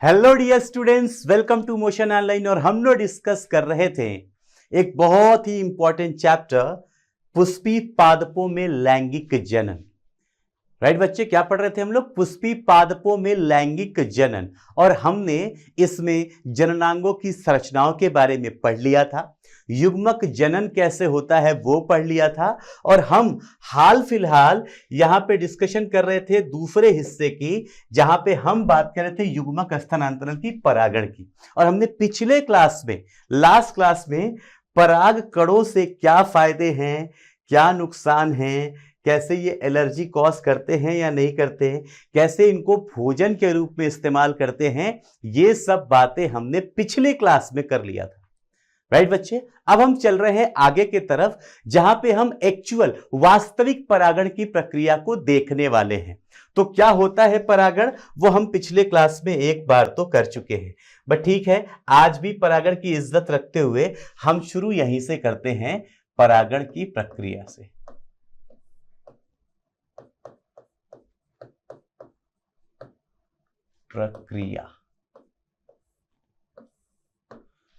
Hello dear students, welcome to Motion Online. और हम लोग डिस्कस कर रहे थे एक बहुत ही इंपॉर्टेंट चैप्टर, पुष्पी पादपों में लैंगिक जनन। राइट बच्चे, क्या पढ़ रहे थे हम लोग? पुष्पी पादपों में लैंगिक जनन। और हमने इसमें जननांगों की संरचनाओं के बारे में पढ़ लिया था, युग्मक जनन कैसे होता है वो पढ़ लिया था। और हम हाल फिलहाल यहां पे डिस्कशन कर रहे थे दूसरे हिस्से की, जहां पे हम बात कर रहे थे युग्मक स्थानांतरण की, परागण की। और हमने पिछले क्लास में, लास्ट क्लास में, पराग कणों से क्या फायदे हैं, क्या नुकसान हैं, कैसे ये एलर्जी कॉज करते हैं या नहीं करते हैं, कैसे इनको भोजन के रूप में इस्तेमाल करते हैं, ये सब बातें हमने पिछले क्लास में कर लिया था। राइट बच्चे, अब हम चल रहे हैं आगे की तरफ, जहां पे हम एक्चुअल वास्तविक परागण की प्रक्रिया को देखने वाले हैं। तो क्या होता है परागण, वो हम पिछले क्लास में एक बार तो कर चुके हैं, बट ठीक है, आज भी परागण की इज्जत रखते हुए हम शुरू यहीं से करते हैं, परागण की प्रक्रिया से। प्रक्रिया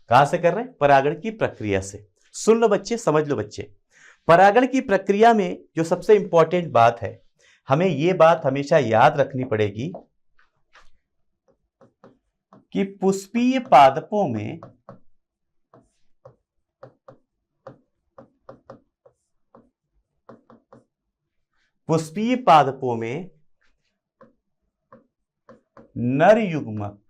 कहां से कर रहे हैं? परागण की प्रक्रिया से। सुन लो बच्चे, समझ लो बच्चे, परागण की प्रक्रिया में जो सबसे इंपॉर्टेंट बात है, हमें यह बात हमेशा याद रखनी पड़ेगी कि पुष्पीय पादपों में नर युग्मक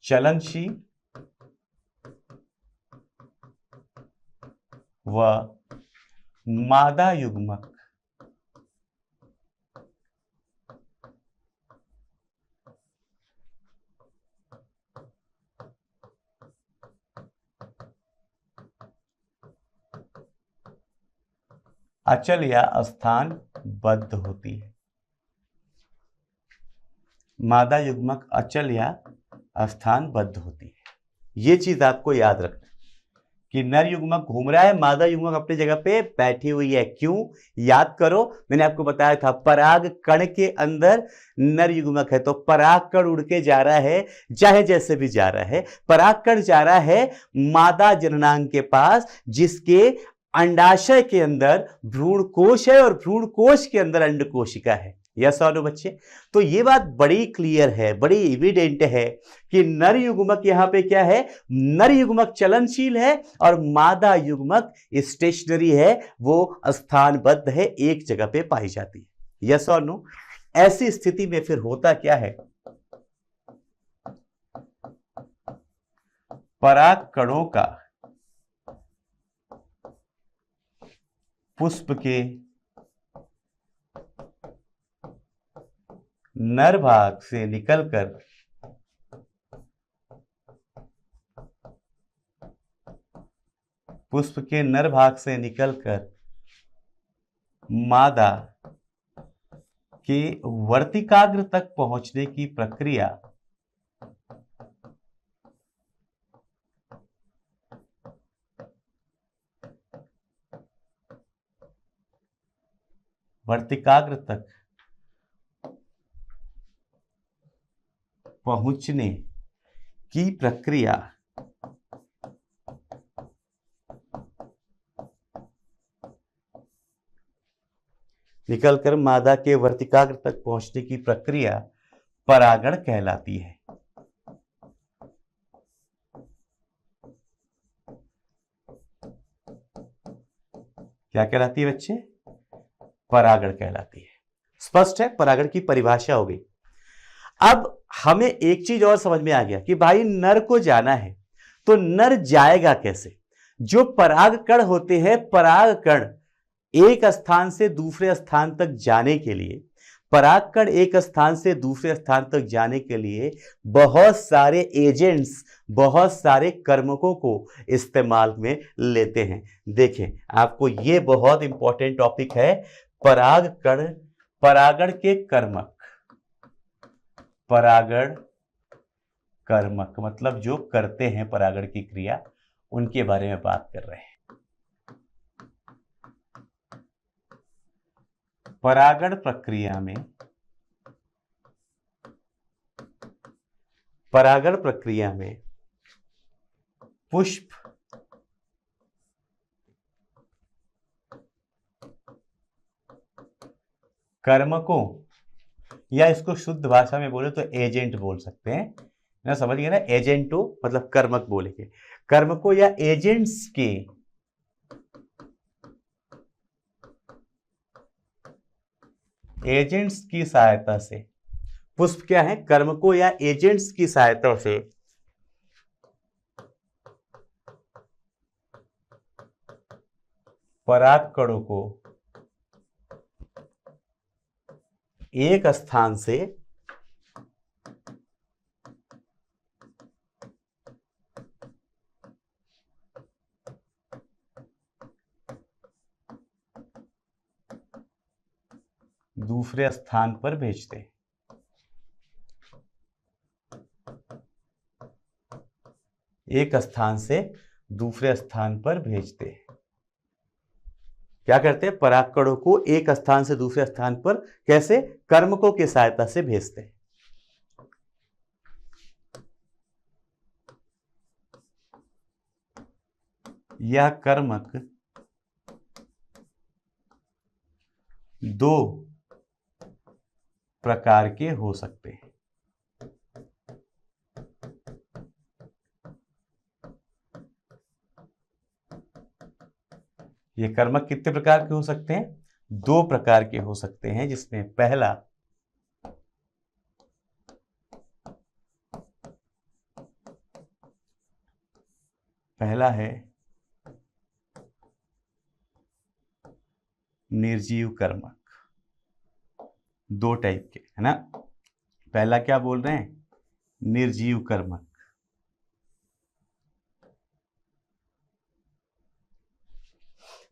चलनशील व मादा युग्मक अचल या स्थानबद्ध होती है। मादा युग्मक अचल या स्थानबद्ध होती है। यह चीज आपको याद रखना कि नर युग्मक घूम रहा है, मादा युग्मक अपनी जगह पे बैठी हुई है। क्यों? याद करो, मैंने आपको बताया था पराग कण के अंदर नर युग्मक है, तो पराग कण उड़ के जा रहा है, चाहे जैसे भी जा रहा है, पराग कण जा रहा है मादा जननांग के पास, जिसके अंडाशय के अंदर भ्रूण कोश है और भ्रूण कोश के अंदर अंड कोशिका है। यस और नो बच्चे? तो यह बात बड़ी क्लियर है, बड़ी एविडेंट है कि नर युग्मक यहां पे क्या है, नर युग्मक चलनशील है और मादा युग्मक स्टेशनरी है, वो स्थानबद्ध है, एक जगह पे पाई जाती है। यस और नो? ऐसी स्थिति में फिर होता क्या है, पराग कणों का पुष्प के नर भाग से निकलकर मादा के वर्तिकाग्र तक पहुंचने की प्रक्रिया वर्तिकाग्र तक पहुंचने की प्रक्रिया निकलकर मादा के वर्तिकाग्र तक पहुंचने की प्रक्रिया परागण कहलाती है। क्या कहलाती है बच्चे? परागण कहलाती है। स्पष्ट है? परागण की परिभाषा हो गई। अब हमें एक चीज और समझ में आ गया कि भाई नर को जाना है, तो नर जाएगा कैसे? जो पराग कण होते हैं, पराग कण एक स्थान से दूसरे स्थान तक जाने के लिए, परागकण एक स्थान से दूसरे स्थान तक जाने के लिए बहुत सारे एजेंट्स, बहुत सारे कर्मकों को इस्तेमाल में लेते हैं। देखें, आपको यह बहुत इंपॉर्टेंट टॉपिक है, परागकण, परागण के कर्मक, परागण कर्मक मतलब जो करते हैं परागण की क्रिया, उनके बारे में बात कर रहे हैं। परागण प्रक्रिया में पुष्प कर्मकों, या इसको शुद्ध भाषा में बोले तो एजेंट बोल सकते हैं ना, समझ गए ना। एजेंटो मतलब कर्मक बोलेंगे, कर्मकों या एजेंट्स की सहायता से, पुष्प क्या है, कर्मकों या एजेंट्स की सहायता से परागकणों को एक स्थान से दूसरे स्थान पर भेजते हैं। एक स्थान से दूसरे स्थान पर भेजते हैं। क्या करते हैं, परागकणों को एक स्थान से दूसरे स्थान पर कैसे, कर्मकों की सहायता से भेजते हैं। यह कर्मक दो प्रकार के हो सकते हैं। ये कर्मक कितने प्रकार के हो सकते हैं, दो प्रकार के हो सकते हैं, जिसमें पहला है निर्जीव कर्मक। दो टाइप के है ना, पहला क्या बोल रहे हैं, निर्जीव कर्मक।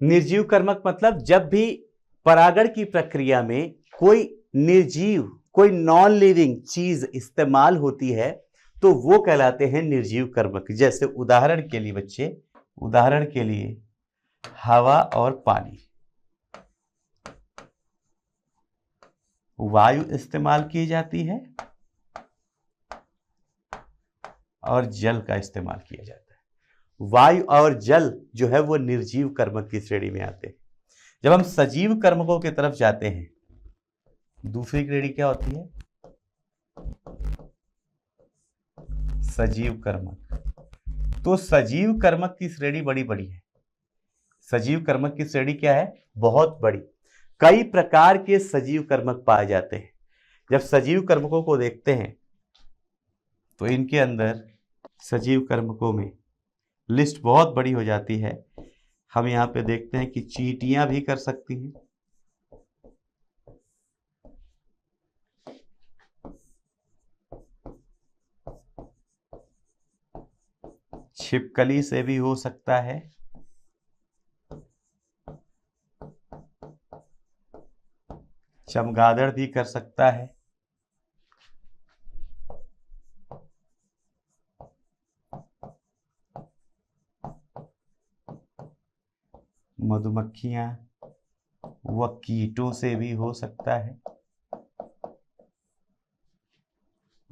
निर्जीव कर्मक मतलब जब भी परागण की प्रक्रिया में कोई निर्जीव, कोई नॉन लिविंग चीज इस्तेमाल होती है तो वो कहलाते हैं निर्जीव कर्मक। जैसे उदाहरण के लिए बच्चे, उदाहरण के लिए हवा और पानी, वायु इस्तेमाल की जाती है और जल का इस्तेमाल किया जाता है। वायु और जल जो है वो निर्जीव कर्मक की श्रेणी में आते हैं। जब हम सजीव कर्मकों की तरफ जाते हैं, दूसरी श्रेणी क्या होती है, सजीव कर्मक। तो सजीव कर्मक की श्रेणी बड़ी बड़ी है। सजीव कर्मक की श्रेणी क्या है, बहुत बड़ी। कई प्रकार के सजीव कर्मक पाए जाते हैं। जब सजीव कर्मकों को देखते हैं तो इनके अंदर सजीव कर्मकों में लिस्ट बहुत बड़ी हो जाती है। हम यहां पे देखते हैं कि चींटियां भी कर सकती हैं, छिपकली से भी हो सकता है, चमगादड़ भी कर सकता है, मधुमक्खियां व कीटों से भी हो सकता है।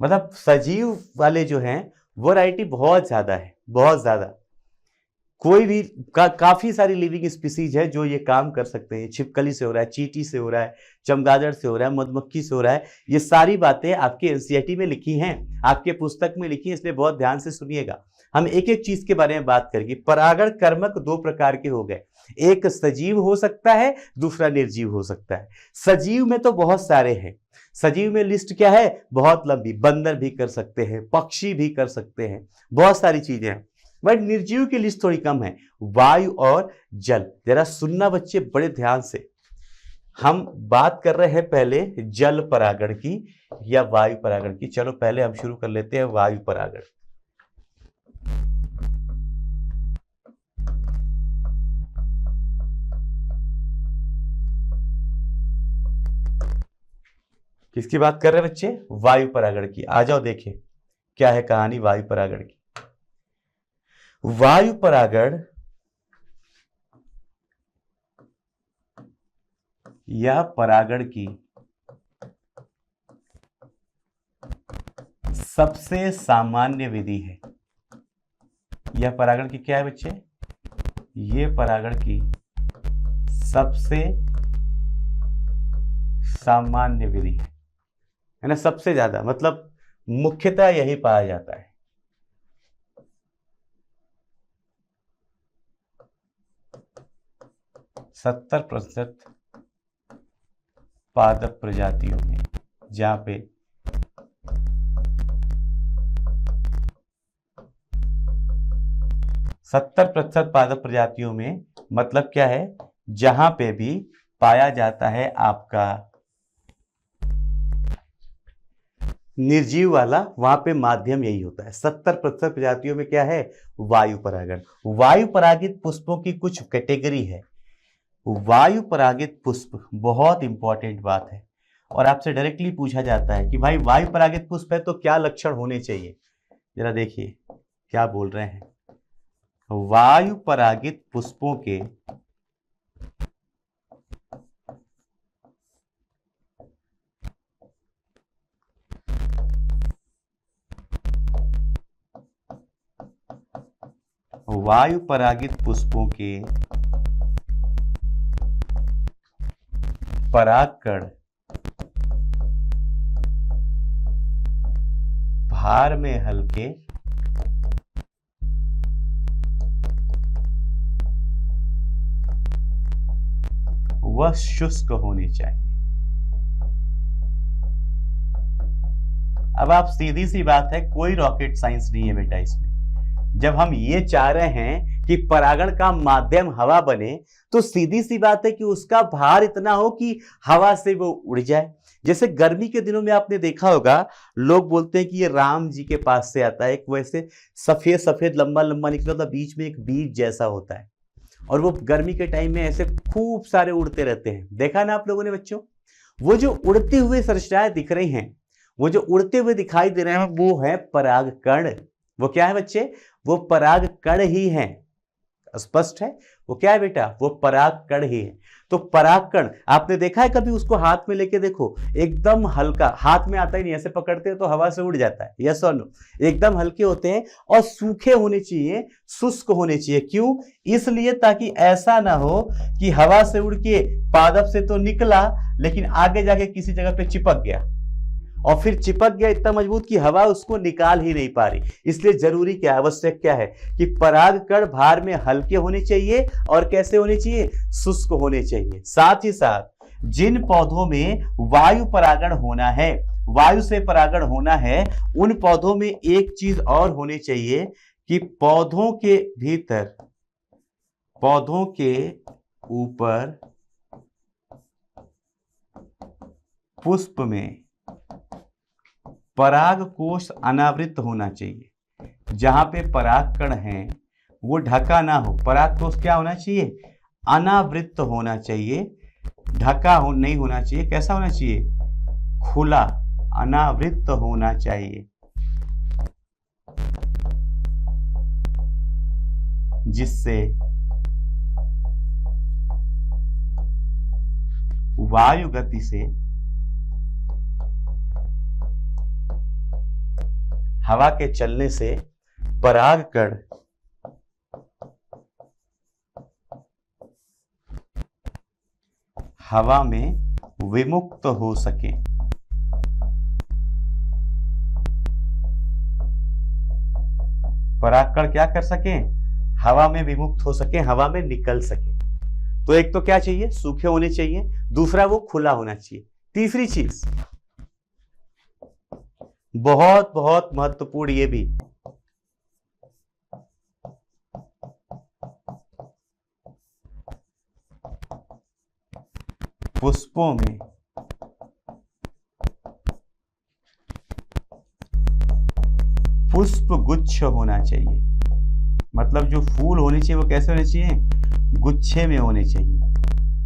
मतलब सजीव वाले जो हैं वैरायटी बहुत ज्यादा है, बहुत ज्यादा। कोई भी काफी सारी लिविंग स्पीसीज है जो ये काम कर सकते हैं। छिपकली से हो रहा है, चींटी से हो रहा है, चमगादड़ से हो रहा है, मधुमक्खी से हो रहा है। ये सारी बातें आपके एनसीईआरटी में लिखी हैं, आपके पुस्तक में लिखी है, इसलिए बहुत ध्यान से सुनिएगा। हम एक एक चीज के बारे में बात करेंगे। परागण कर्मक दो प्रकार के हो गए, एक सजीव हो सकता है, दूसरा निर्जीव हो सकता है। सजीव में तो बहुत सारे हैं। सजीव में लिस्ट क्या है, बहुत लंबी। बंदर भी कर सकते हैं, पक्षी भी कर सकते हैं, बहुत सारी चीजें हैं। बट निर्जीव की लिस्ट थोड़ी कम है, वायु और जल। जरा सुनना बच्चे बड़े ध्यान से। हम बात कर रहे हैं पहले जल परागण की या वायु परागण की। चलो पहले हम शुरू कर लेते हैं वायु परागण। किसकी बात कर रहे हैं बच्चे, वायु परागण की। आ जाओ देखें क्या है कहानी वायु परागण की। वायु परागण यह परागण की सबसे सामान्य विधि है। यह परागण की क्या है बच्चे? ये परागण की सबसे सामान्य विधि है ना, सबसे ज्यादा मतलब मुख्यतः यही पाया जाता है। सत्तर प्रतिशत पादप प्रजातियों में, जहां पे 70% पादप प्रजातियों में मतलब क्या है? जहां पे भी पाया जाता है आपका निर्जीव वाला, वहां पे माध्यम यही होता है। 70% प्रजातियों में क्या है? वायु परागण। वायु परागित पुष्पों की कुछ कैटेगरी है। वायु परागित पुष्प बहुत इंपॉर्टेंट बात है, और आपसे डायरेक्टली पूछा जाता है कि भाई वायु परागित पुष्प है तो क्या लक्षण होने चाहिए? जरा देखिए क्या बोल रहे हैं। वायु परागित पुष्पों के वायु परागित पुष्पों के परागकण भार में हल्के व शुष्क होने चाहिए। अब आप सीधी सी बात है, कोई रॉकेट साइंस नहीं है बेटा इसमें। जब हम ये चाह रहे हैं कि परागण का माध्यम हवा बने, तो सीधी सी बात है कि उसका भार इतना हो कि हवा से वो उड़ जाए। जैसे गर्मी के दिनों में आपने देखा होगा, लोग बोलते हैं कि ये राम जी के पास से आता है, एक वैसे सफेद सफेद लंबा लंबा निकला होता, बीच में एक बीज जैसा होता है, और वो गर्मी के टाइम में ऐसे खूब सारे उड़ते रहते हैं। देखा ना आप लोगों ने बच्चों? वो जो उड़ते हुए संरचनाएं दिख रही हैं, वो जो उड़ते हुए दिखाई दे रहे हैं, वो है परागकण। वो क्या है बच्चे? वो परागकण ही है। स्पष्ट है? वो क्या है बेटा? वो परागकण ही है। तो परागकण आपने देखा है कभी? उसको हाथ में लेके देखो, एकदम हल्का, हाथ में आता ही नहीं, ऐसे पकड़ते हैं तो हवा से उड़ जाता है। यस और नो? एकदम हल्के होते हैं और सूखे होने चाहिए, शुष्क होने चाहिए। क्यों? इसलिए ताकि ऐसा ना हो कि हवा से उड़ के पादप से तो निकला, लेकिन आगे जाके किसी जगह पे चिपक गया, और फिर चिपक गया इतना मजबूत कि हवा उसको निकाल ही नहीं पा रही। इसलिए जरूरी क्या, आवश्यक क्या है कि परागकण भार में हल्के होने चाहिए, और कैसे होने चाहिए? शुष्क होने चाहिए। साथ ही साथ जिन पौधों में वायु परागण होना है, वायु से परागण होना है, उन पौधों में एक चीज और होनी चाहिए कि पौधों के भीतर, पौधों के ऊपर पुष्प में पराग कोश अनावृत होना चाहिए। जहां पे परागकण है वो ढका ना हो। पराग कोश क्या होना चाहिए? अनावृत होना चाहिए, ढका नहीं होना चाहिए। कैसा होना चाहिए? खुला, अनावृत होना चाहिए, जिससे वायु गति से हवा के चलने से परागकण हवा में विमुक्त हो सके। परागकण क्या कर सके? हवा में विमुक्त हो सके, हवा में निकल सके। तो एक तो क्या चाहिए? सूखे होने चाहिए, दूसरा वो खुला होना चाहिए। तीसरी चीज बहुत बहुत महत्वपूर्ण, ये भी पुष्पों में पुष्प गुच्छ होना चाहिए। मतलब जो फूल होने चाहिए वो कैसे होने चाहिए? गुच्छे में होने चाहिए,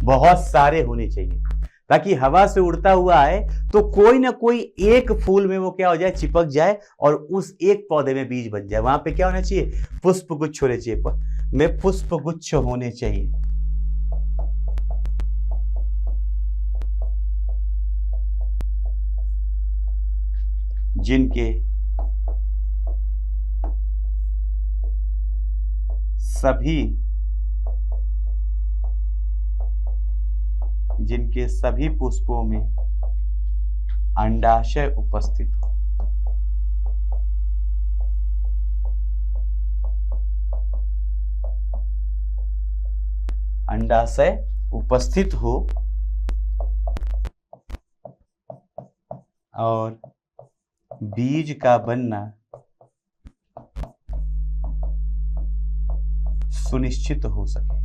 बहुत सारे होने चाहिए, ताकि हवा से उड़ता हुआ आए तो कोई ना कोई एक फूल में वो क्या हो जाए? चिपक जाए, और उस एक पौधे में बीज बन जाए। वहां पे क्या होना चाहिए? पुष्प गुच्छ होने चाहिए, में पुष्प गुच्छ होने चाहिए। जिनके सभी पुष्पों में अंडाशय उपस्थित हो। अंडाशय उपस्थित हो और बीज का बनना सुनिश्चित हो सके।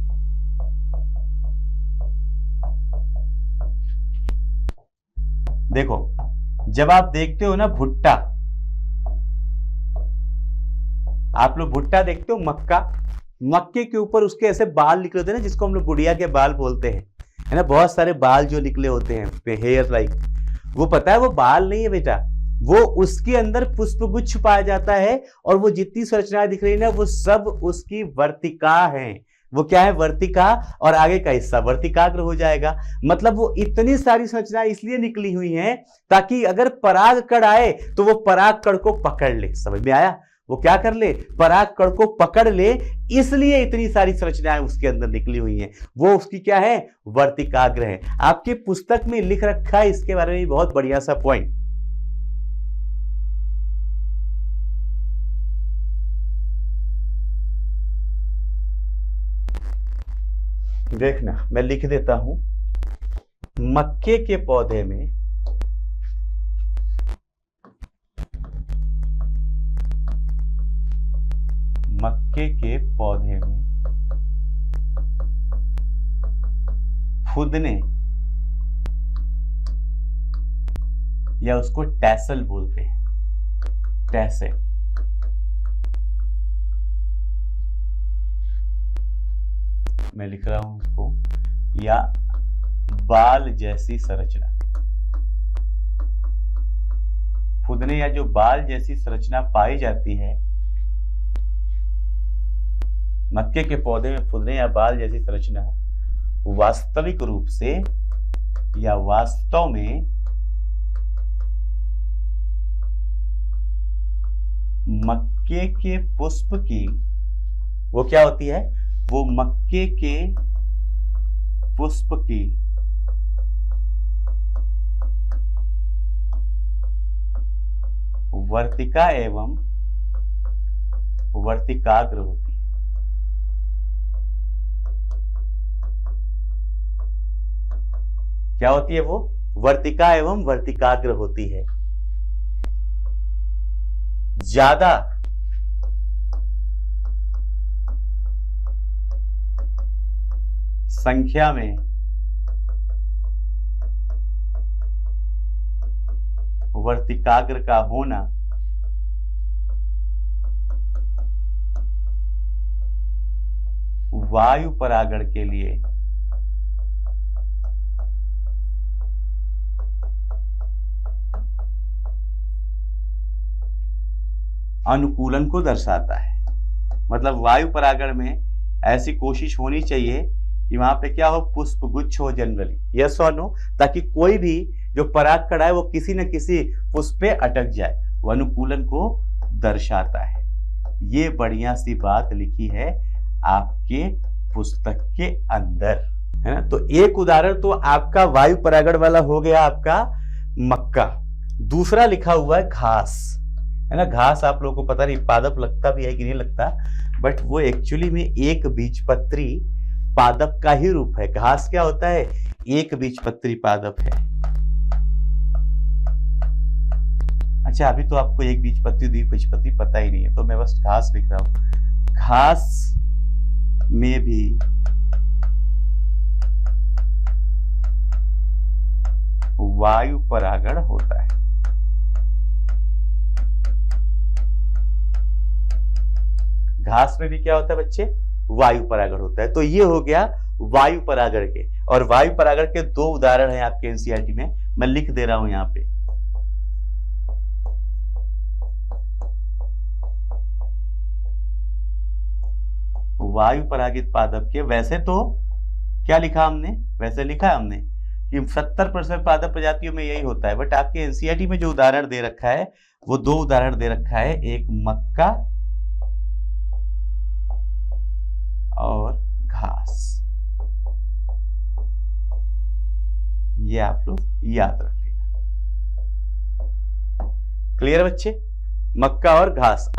देखो, जब आप देखते हो ना भुट्टा, आप लोग भुट्टा देखते हो, मक्के के ऊपर उसके ऐसे बाल निकले होते हैं ना, जिसको हम लोग बुढ़िया के बाल बोलते हैं, है ना, बहुत सारे बाल जो निकले होते हैं, हेयर लाइक। वो पता है वो बाल नहीं है बेटा, वो उसके अंदर पुष्पगुच्छ पाया जाता है, और वो जितनी संरचनाएं दिख रही है ना, वो सब उसकी वर्तिका है। वो क्या है? वर्तिका, और आगे का हिस्सा वर्तिकाग्र हो जाएगा। मतलब वो इतनी सारी संरचनाएं इसलिए निकली हुई हैं ताकि अगर पराग कण आए तो वो पराग कण को पकड़ ले। समझ में आया? वो क्या कर ले? पराग कण को पकड़ ले, इसलिए इतनी सारी संरचनाएं उसके अंदर निकली हुई हैं। वो उसकी क्या है? वर्तिकाग्र है। आपकी पुस्तक में लिख रखा है इसके बारे में बहुत बढ़िया सा पॉइंट। देखना, मैं लिख देता हूं। मक्के के पौधे में फुदने, या उसको टैसल बोलते हैं, टैसल, मैं लिख रहा हूं उसको, या बाल जैसी संरचना। फुदने या जो बाल जैसी संरचना पाई जाती है मक्के के पौधे में, फुदने या बाल जैसी संरचना वास्तविक रूप से या वास्तव में मक्के के पुष्प की, वो क्या होती है? वो मक्के के पुष्प की वर्तिका एवं वर्तिकाग्र होती है। क्या होती है वो? वर्तिका एवं वर्तिकाग्र होती है। ज्यादा संख्या में वर्तिकाग्र का होना वायु परागण के लिए अनुकूलन को दर्शाता है। मतलब वायु परागण में ऐसी कोशिश होनी चाहिए कि वहां पे क्या हो? पुष्पगुच्छ हो जनरली, यस और नो, ताकि कोई भी जो पराग कण है वो किसी न किसी पुष्प पे अटक जाए। वो अनुकूलन को दर्शाता है। ये बढ़िया सी बात लिखी है आपके पुस्तक के अंदर, है ना। तो एक उदाहरण तो आपका वायु परागण वाला हो गया, आपका मक्का। दूसरा लिखा हुआ है घास, है ना। घास आप लोगों को पता नहीं पादप लगता भी है कि नहीं लगता, बट वो एक्चुअली में एक बीजपत्री पादप का ही रूप है। घास क्या होता है? एक बीजपत्री पादप है। अच्छा, अभी तो आपको एक बीजपत्री द्विबीजपत्री पता ही नहीं है, तो मैं बस घास लिख रहा हूं। घास में भी वायु परागण होता है। घास में भी क्या होता है बच्चे? वायु परागण होता है। तो ये हो गया वायु परागण के, और वायु परागण के दो उदाहरण हैं आपके एनसीईआरटी में, मैं लिख दे रहा हूं यहां पे। वायु परागित पादप के, वैसे तो क्या लिखा हमने? वैसे लिखा है हमने कि 70% पादप प्रजातियों में यही होता है। बट आपके एनसीईआरटी में जो उदाहरण दे रखा है वो 2 उदाहरण दे रखा है, एक मक्का और घास। ये आप लोग याद रख लेना। क्लियर बच्चे? मक्का और घास।